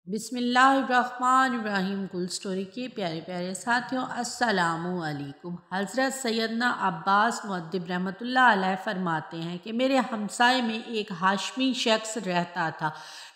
بسم اللہ الرحمن الرحیم کل سٹوری کے پیارے پیارے ساتھیوں، السلام علیکم۔ حضرت سیدنا عباس مؤدب رحمۃ اللہ علیہ فرماتے ہیں کہ میرے ہمسائے میں ایک ہاشمی شخص رہتا تھا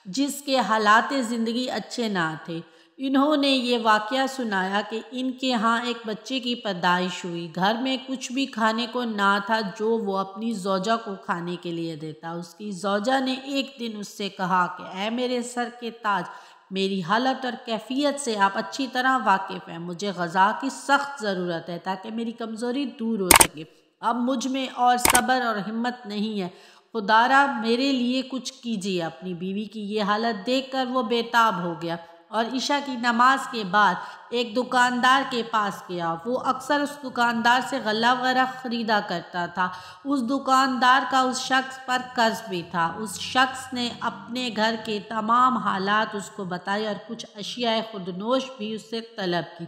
جس کے حالات زندگی اچھے نہ تھے۔ انہوں نے یہ واقعہ سنایا کہ ان کے ہاں ایک بچے کی پیدائش ہوئی۔ گھر میں کچھ بھی کھانے کو نہ تھا جو وہ اپنی زوجہ کو کھانے کے لیے دیتا۔ اس کی زوجہ نے ایک دن اس سے کہا کہ اے میرے سر کے تاج، میری حالت اور کیفیت سے آپ اچھی طرح واقف ہیں۔ مجھے غذا کی سخت ضرورت ہے تاکہ میری کمزوری دور ہو سکے۔ اب مجھ میں اور صبر اور ہمت نہیں ہے، خدا را میرے لیے کچھ کیجیے۔ اپنی بیوی کی یہ حالت دیکھ کر وہ بے تاب ہو گیا اور عشاء کی نماز کے بعد ایک دکاندار کے پاس گیا۔ وہ اکثر اس دکاندار سے غلہ وغیرہ خریدا کرتا تھا۔ اس دکاندار کا اس شخص پر قرض بھی تھا۔ اس شخص نے اپنے گھر کے تمام حالات اس کو بتائے اور کچھ اشیاء خودنوش بھی اس سے طلب کی،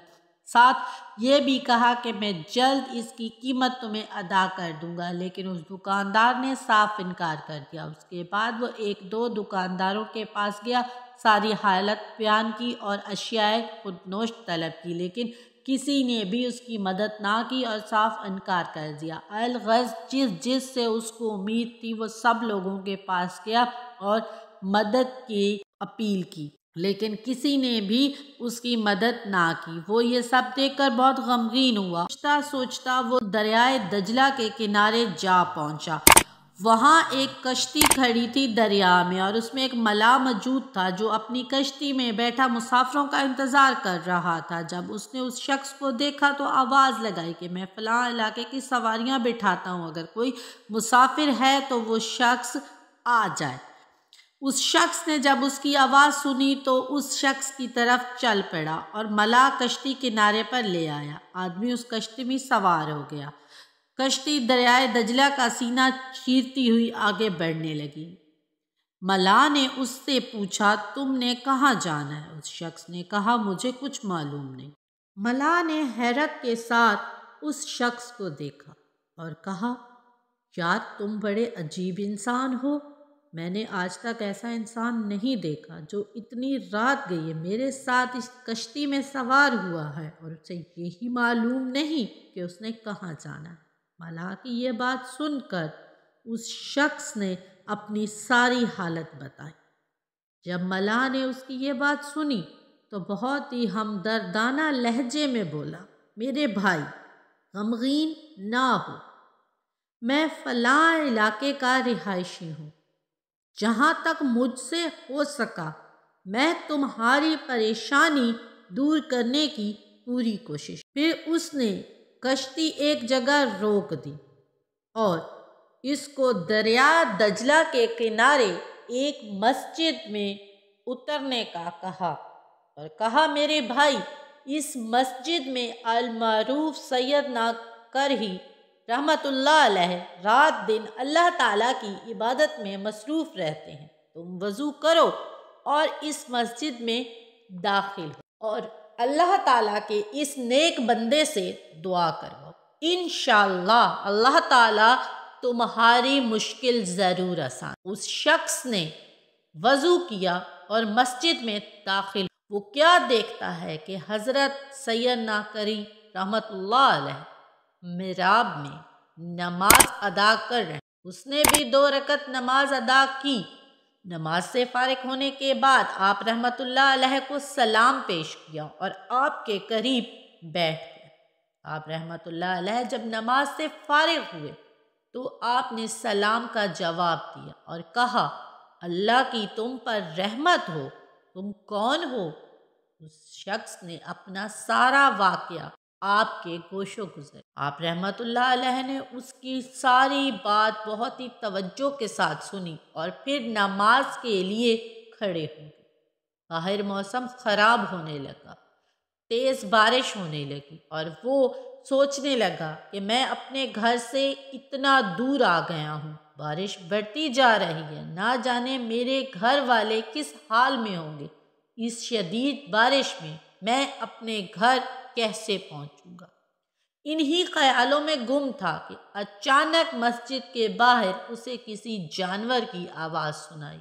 ساتھ یہ بھی کہا کہ میں جلد اس کی قیمت تمہیں ادا کر دوں گا، لیکن اس دکاندار نے صاف انکار کر دیا۔ اس کے بعد وہ ایک دو دکانداروں کے پاس گیا، ساری حالت بیان کی اور اشیاء خودنوش طلب کی، لیکن کسی نے بھی اس کی مدد نہ کی اور صاف انکار کر دیا۔ الغرض جس سے اس کو امید تھی وہ سب لوگوں کے پاس گیا اور مدد کی اپیل کی، لیکن کسی نے بھی اس کی مدد نہ کی۔ وہ یہ سب دیکھ کر بہت غمگین ہوا۔ سوچتا سوچتا وہ دریائے دجلہ کے کنارے جا پہنچا۔ وہاں ایک کشتی کھڑی تھی دریا میں، اور اس میں ایک ملاح موجود تھا جو اپنی کشتی میں بیٹھا مسافروں کا انتظار کر رہا تھا۔ جب اس نے اس شخص کو دیکھا تو آواز لگائی کہ میں فلاں علاقے کی سواریاں بٹھاتا ہوں، اگر کوئی مسافر ہے تو وہ شخص آ جائے۔ اس شخص نے جب اس کی آواز سنی تو اس شخص کی طرف چل پڑا اور ملاح کشتی کنارے پر لے آیا۔ آدمی اس کشتی میں سوار ہو گیا۔ کشتی دریائے دجلہ کا سینہ چیرتی ہوئی آگے بڑھنے لگی۔ ملاح نے اس سے پوچھا تم نے کہاں جانا ہے؟ اس شخص نے کہا مجھے کچھ معلوم نہیں۔ ملاح نے حیرت کے ساتھ اس شخص کو دیکھا اور کہا یار تم بڑے عجیب انسان ہو، میں نے آج تک ایسا انسان نہیں دیکھا جو اتنی رات گئی ہے میرے ساتھ اس کشتی میں سوار ہوا ہے اور اسے یہی معلوم نہیں کہ اس نے کہاں جانا ہے۔ ملاح کی یہ بات سن کر اس شخص نے اپنی ساری حالت بتائی۔ جب ملاح نے اس کی یہ بات سنی تو بہت ہی ہمدردانہ لہجے میں بولا میرے بھائی غمگین نہ ہو، میں فلاں علاقے کا رہائشی ہوں، جہاں تک مجھ سے ہو سکا میں تمہاری پریشانی دور کرنے کی پوری کوشش۔ پھر اس نے کشتی ایک جگہ روک دی اور اس کو دریا دجلہ کے کنارے ایک مسجد میں اترنے کا کہا اور کہا میرے بھائی اس مسجد میں المعروف سیدنا کرہی رحمۃ اللہ علیہ رات دن اللہ تعالیٰ کی عبادت میں مصروف رہتے ہیں۔ تم وضو کرو اور اس مسجد میں داخل ہو اور اللہ تعالیٰ کے اس نیک بندے سے دعا کرو، انشاءاللہ اللہ تعالیٰ تمہاری مشکل ضرور آسان۔ اس شخص نے وضو کیا اور مسجد میں داخل۔ وہ کیا دیکھتا ہے کہ حضرت سیدنا کرہی رحمۃ اللہ علیہ محراب میں نماز ادا کر رہے ہیں۔ اس نے بھی 2 رکعت نماز ادا کی۔ نماز سے فارغ ہونے کے بعد آپ رحمۃ اللہ علیہ کو سلام پیش کیا اور آپ کے قریب بیٹھ گئے۔ آپ رحمۃ اللہ علیہ جب نماز سے فارغ ہوئے تو آپ نے سلام کا جواب دیا اور کہا اللہ کی تم پر رحمت ہو، تم کون ہو؟ اس شخص نے اپنا سارا واقعہ آپ کے گوش و گزر۔ آپ رحمۃ اللہ علیہ نے اس کی ساری بات بہت ہی توجہ کے ساتھ سنی اور پھر نماز کے لیے کھڑے ہو گئے۔ باہر موسم خراب ہونے لگا، تیز بارش ہونے لگی اور وہ سوچنے لگا کہ میں اپنے گھر سے اتنا دور آ گیا ہوں، بارش بڑھتی جا رہی ہے، نہ جانے میرے گھر والے کس حال میں ہوں گے، اس شدید بارش میں اپنے گھر کیسے پہنچوں گا؟ انہی خیالوں میں گم تھا کہ اچانک مسجد کے باہر اسے کسی جانور کی آواز سنائی۔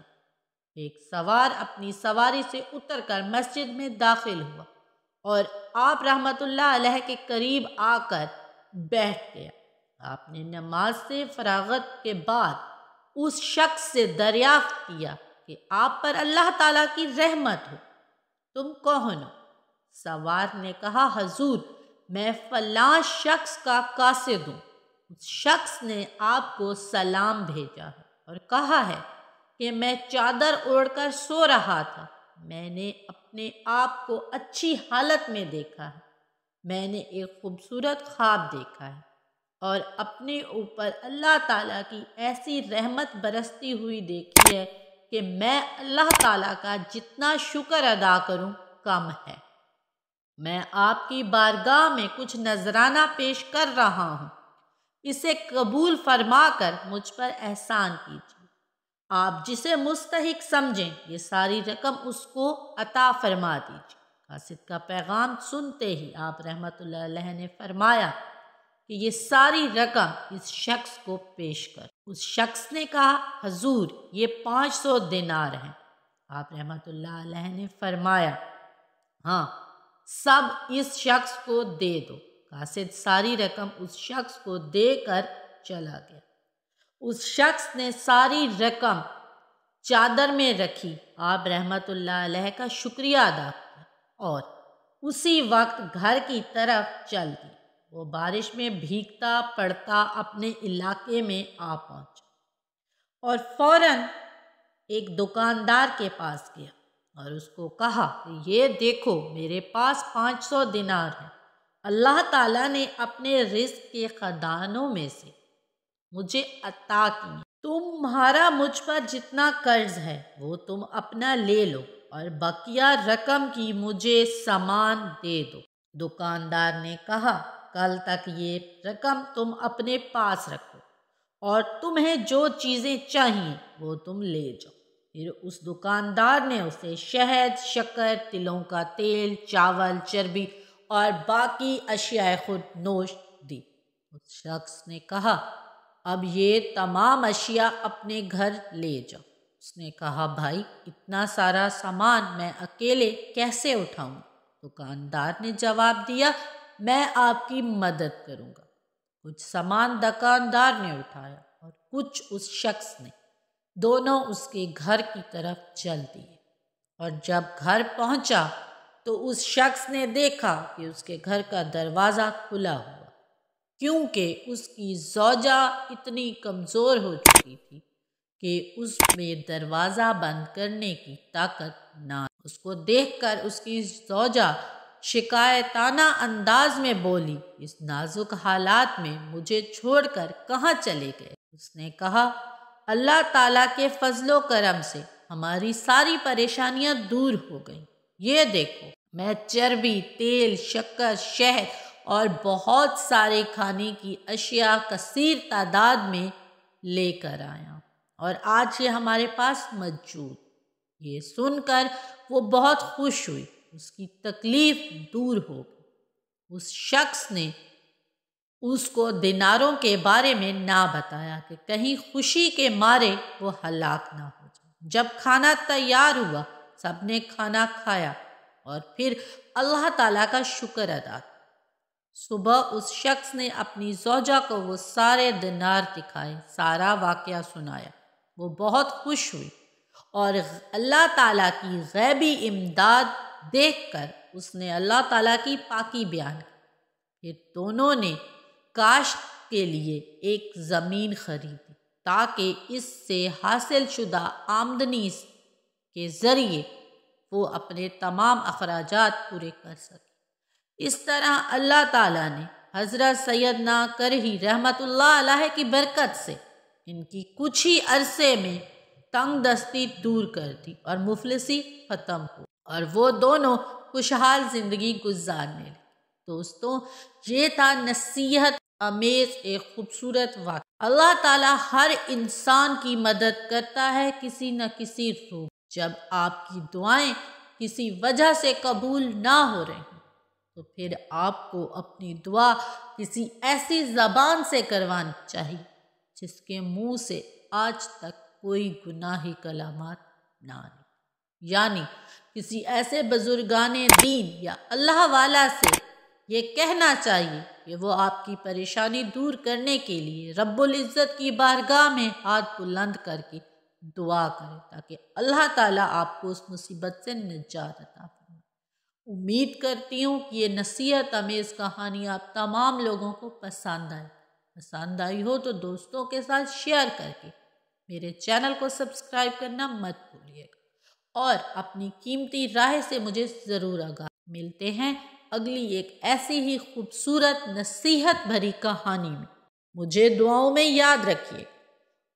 ایک سوار اپنی سواری سے اتر کر مسجد میں داخل ہوا اور آپ رحمت اللہ علیہ کے قریب آ کر بیٹھ گیا۔ آپ نے نماز سے فراغت کے بعد اس شخص سے دریافت کیا کہ آپ پر اللہ تعالیٰ کی رحمت ہو، تم کون ہو؟ سوار نے کہا، حضور میں فلاں شخص کا قاصد ہوں۔ اس شخص نے آپ کو سلام بھیجا ہے اور کہا ہے کہ میں چادر اوڑھ کر سو رہا تھا، میں نے اپنے آپ کو اچھی حالت میں دیکھا ہے، میں نے ایک خوبصورت خواب دیکھا ہے اور اپنے اوپر اللہ تعالیٰ کی ایسی رحمت برستی ہوئی دیکھی ہے کہ میں اللہ تعالیٰ کا جتنا شکر ادا کروں کم ہے۔ میں آپ کی بارگاہ میں کچھ نذرانہ پیش کر رہا ہوں، اسے قبول فرما کر مجھ پر احسان کیجیے۔ آپ جسے مستحق سمجھیں یہ ساری رقم اس کو عطا فرما دیجیے۔ قاصد کا پیغام سنتے ہی آپ رحمت اللہ علیہ نے فرمایا کہ یہ ساری رقم اس شخص کو پیش کر۔ اس شخص نے کہا، حضور یہ 500 دینار ہیں۔ آپ رحمت اللہ علیہ نے فرمایا، ہاں سب اس شخص کو دے دو۔ قاصد ساری رقم اس شخص کو دے کر چلا گیا۔ اس شخص نے ساری رقم چادر میں رکھی، آپ رحمت اللہ علیہ کا شکریہ ادا کیا اور اسی وقت گھر کی طرف چل دی۔ وہ بارش میں بھیگتا پڑتا اپنے علاقے میں آ پہنچا اور فوراً ایک دکاندار کے پاس گیا اور اس کو کہا کہ یہ دیکھو میرے پاس 500 دینار ہیں، اللہ تعالیٰ نے اپنے رزق کے خزانوں میں سے مجھے عطا کی، تمہارا مجھ پر جتنا قرض ہے وہ تم اپنا لے لو اور بقیہ رقم کی مجھے سامان دے دو۔ دکاندار نے کہا، کل تک یہ رقم تم اپنے پاس رکھو اور تمہیں جو چیزیں چاہیے وہ تم لے جاؤ۔ پھر اس دکاندار نے اسے شہد، شکر، تلوں کا تیل، چاول، چربی اور باقی اشیاء خود نوش دی۔ اس شخص نے کہا، اب یہ تمام اشیاء اپنے گھر لے جاؤ۔ اس نے کہا، بھائی اتنا سارا سامان میں اکیلے کیسے اٹھاؤں؟ دکاندار نے جواب دیا، میں آپ کی مدد کروں گا۔ کچھ سامان دکاندار نے اٹھایا اور کچھ اس شخص نے، دونوں اس کے گھر کی طرف چل دیے اور جب گھر پہنچا تو اس شخص نے دیکھا کہ اس کے گھر کا دروازہ کھلا ہوا، کیونکہ اس کی زوجہ اتنی کمزور ہو چکی تھی کہ اس میں دروازہ بند کرنے کی طاقت نہ۔ اس کو دیکھ کر اس کی زوجہ شکایتانہ انداز میں بولی، اس نازک حالات میں مجھے چھوڑ کر کہاں چلے گئے؟ اس نے کہا، اللہ تعالیٰ کے فضل و کرم سے ہماری ساری پریشانیاں دور ہو گئیں، یہ دیکھو میں چربی، تیل، شکر، شہد اور بہت سارے کھانے کی اشیاء کثیر تعداد میں لے کر آیا اور آج یہ ہمارے پاس موجود۔ یہ سن کر وہ بہت خوش ہوئی، اس کی تکلیف دور ہو گئی۔ اس شخص نے اس کو دیناروں کے بارے میں نہ بتایا کہ کہیں خوشی کے مارے وہ ہلاک نہ ہو جائے۔ جب کھانا تیار ہوا سب نے کھانا کھایا اور پھر اللہ تعالیٰ کا شکر ادا کیا۔ صبح اس شخص نے اپنی زوجہ کو وہ سارے دینار دکھائے، سارا واقعہ سنایا۔ وہ بہت خوش ہوئی اور اللہ تعالیٰ کی غیبی امداد دیکھ کر اس نے اللہ تعالیٰ کی پاکی بیان کی۔ پھر دونوں نے کاشت کے لیے ایک زمین خریدی تاکہ اس سے حاصل شدہ آمدنی کے ذریعے وہ اپنے تمام اخراجات پورے کر سکے۔ اس طرح اللہ تعالیٰ نے حضرت سیدنا کرہی رحمت اللہ علیہ کی برکت سے ان کی کچھ ہی عرصے میں تنگ دستی دور کر دی اور مفلسی ختم ہو اور وہ دونوں خوشحال زندگی گزارنے لگے۔ دوستوں، یہ تھا نصیحت امیز ایک خوبصورت واقعہ۔ اللہ تعالیٰ ہر انسان کی مدد کرتا ہے کسی نہ کسی روپ۔ جب آپ کی دعائیں کسی وجہ سے قبول نہ ہو رہی تو پھر آپ کو اپنی دعا کسی ایسی زبان سے کروانی چاہیے جس کے منہ سے آج تک کوئی گناہی کلمات نہ آئے۔ یعنی کسی ایسے بزرگان دین یا اللہ والا سے یہ کہنا چاہیے کہ وہ آپ کی پریشانی دور کرنے کے لیے رب العزت کی بارگاہ میں ہاتھ بلند کر کے دعا کرے تاکہ اللہ تعالیٰ آپ کو اس مصیبت سے نجات عطا فرمائے۔ امید کرتی ہوں کہ یہ نصیحت امیز کہانی آپ تمام لوگوں کو پسند آئی ہو تو دوستوں کے ساتھ شیئر کر کے میرے چینل کو سبسکرائب کرنا مت بھولیے گا اور اپنی قیمتی رائے سے مجھے ضرور آگاہ۔ ملتے ہیں اگلی ایک ایسی ہی خوبصورت نصیحت بھری کہانی میں۔ مجھے دعاؤں میں یاد رکھیے۔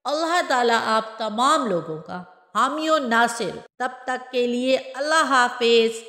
اللہ تعالیٰ آپ تمام لوگوں کا حامی و ناصر ہو۔ تب تک کے لیے اللہ حافظ۔